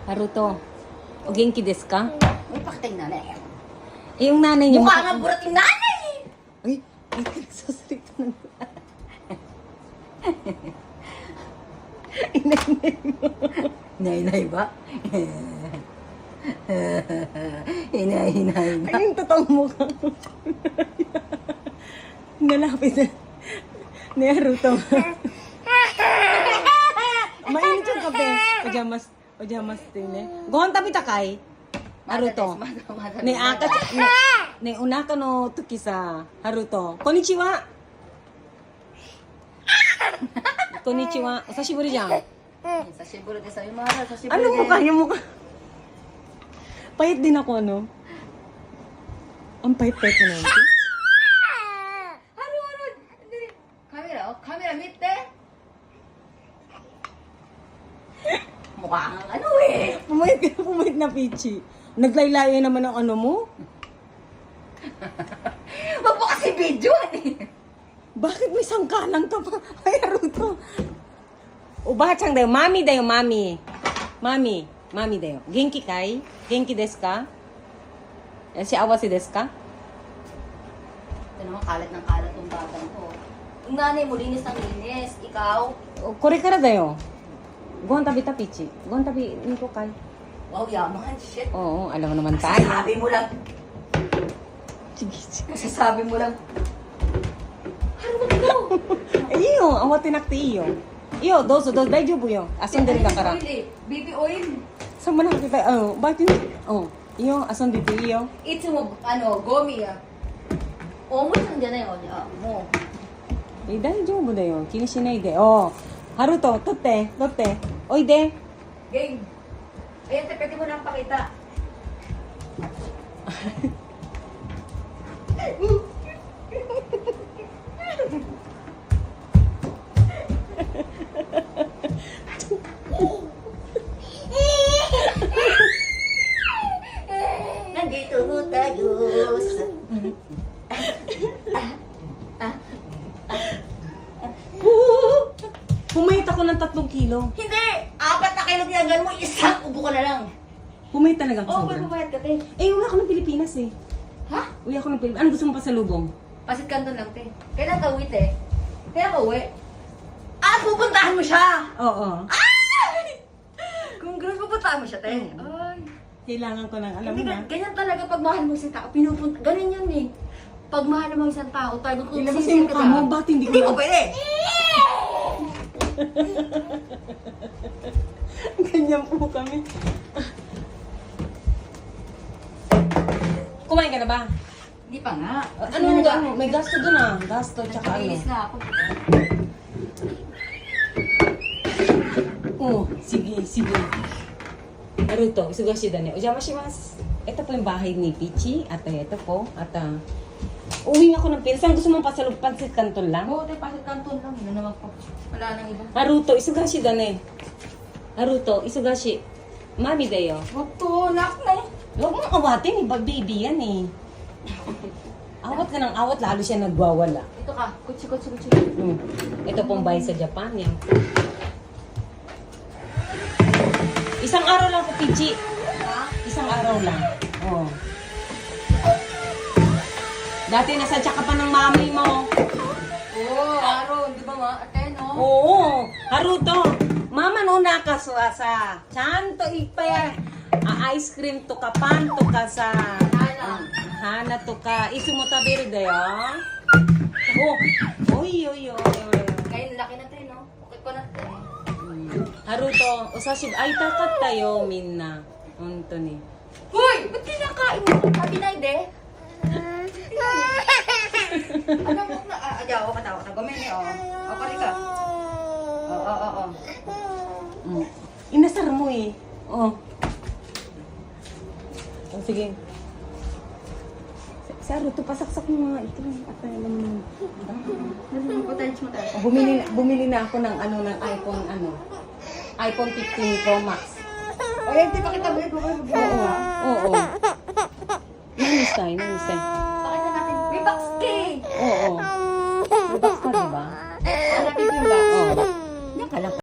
Haruto, o genki desu ka? May pakita yung nanay. Eh, yung nanay niyo. Mukha nga burat yung nanay! Ay, ay, nagsasalita ng inay-inay mo. Inay-inay ba? Inay-inay ba? Ay, yung totoong mukha mo. Nalapit na. Ni Haruto. Mainit yung kape. Pajamas din eh. Gohan tabi takay. Haruto. Ne aka ne unaka no toki sa Haruto. Konnichiwa. Konnichiwa. Osashiburi jan. Sashiburi de sa'yo, mahal. Sashiburi Ano mukha yung mukha? Payat din ako, ano? Ang payat-payat mo naman. Haru. Kamera, oh. Kamera, mitte. Mukha nga ano eh. Pumayat na, Pichi. Naglaylayo naman ang ano mo. Wag mo kasi video eh. Bakit may sangkalang ka pa? Ay, Haruto. O, bakit siyang dayo? Mami dayo, mami. Mami dayo. Genki kai? Genki desu ka? Si awasi desu ka? Ito naman, kalat ng kalat tong batang ko. Yung nanay mo, linis ng linis. Ikaw, O, kore kara dayo. Gohan tabi ta, Pichi. Gohan tabi nito kai. wow, yaman. Shit. Oo, alam mo naman tayo. Sasabi mo lang. Sige. Sasabi mo lang. Haru, wag mo. Iyo, awate nakte iyo. Iyo, dozo, daijoubu yo. Asondeるだから。 Baby oil. Saan mo nakakita? Oh, bakit yun? Oh, iyo, asonde dito iyo. Itsumo, gomi ya. Omo lang dyan na yun. Mo. Eh, daijoubu da yo. Kini shinai de. Oh, Haruto, totte. Oide. Game. Ayan, pwede mo lang pakita. Nandito tayo sa... Pumayit ako ng 3 kilo. Hindi! 4 na kilo tinagal mo, isang ubo ka na lang. Pumayit talaga ako Oo, sobra. magbabayad ka, te. Eh, uwi ako ng Pilipinas eh. Ha? Uwi ako ng Pilipinas. Ano gusto mo pa sa lubong? Pasit kanton lang, te. Kailan ka uwi, te? Kailan ka uwi? Ah, pupuntahan mo siya! Oo. Ay! Congrats, pupuntahan mo siya, te. Ay. Kailangan ko ng alam mo Hindi, na. ganyan talaga pag mahal mo si tao. Pinupunta, ganun yan eh. Pag mahal mo isang tao, tayo kung Ilabas sisil yung ka mukha mo, bakit hindi ko Hindi ko na- pwede! Ganyan po kami. Kumain ka na ba? Hindi pa nga. Ano ang ano? May gasto doon ah. Gasto tsaka ano. Nagpapilis nga ako. Oh, sige. Haruto, isugashi da ne. Ojamashimashita. Ito po yung bahay ni Pichi. At ito po. At uwi ako ng Pilipinas. Saan gusto mong pasalub? Pansit Canton lang? Oo, te, pasit kanton lang. Yun na naman po. Wala nang iba. Haruto, isugashi da ne. Haruto, isugashi. Mami da yo. Wag to, nak na. Huwag mong awatin, baby yan eh. Awat ka ng awat, lalo siya nagwawala. Ito ka, kutsi. Ito pong bahay sa Japan yan. Isang araw lang po, Pichi. Ha? Isang araw lang. Oh. Dati nasa tsaka pa ng mami mo. Oo, Aaron, di ba ma? Ate, no? Oo. Haruto. Mama no nakaswasa. Chanto ipaya. Ice cream to ka pan to ka sa hana to ka. Isu mo tabiri da yo. Oh. Oy. Ngayon, laki na tayo, no? Okay ko na tayo. Haruto, osashi ay takatta yo minna. Honto ni. Hoy! Ba't kinakain mo? Sabi na, hindi. Ano mo na? Ayaw, katawa ka. Gumini, oh. O, pari ka. Oo. Inasar mo eh. Oh. Oh, sige. Si Haruto, pasaksak mo nga ito. Atay naman. Potential mo tayo. Oh, bumili na ako ng ng iPhone iPhone 15 Pro Max. O, yan, di pa kita balik mo kayo. Oo. Namiss tayo. Pakita natin. May box cake! Oo. May box ka, diba? Hanapin ko yung box. Oo. Yan ka lang.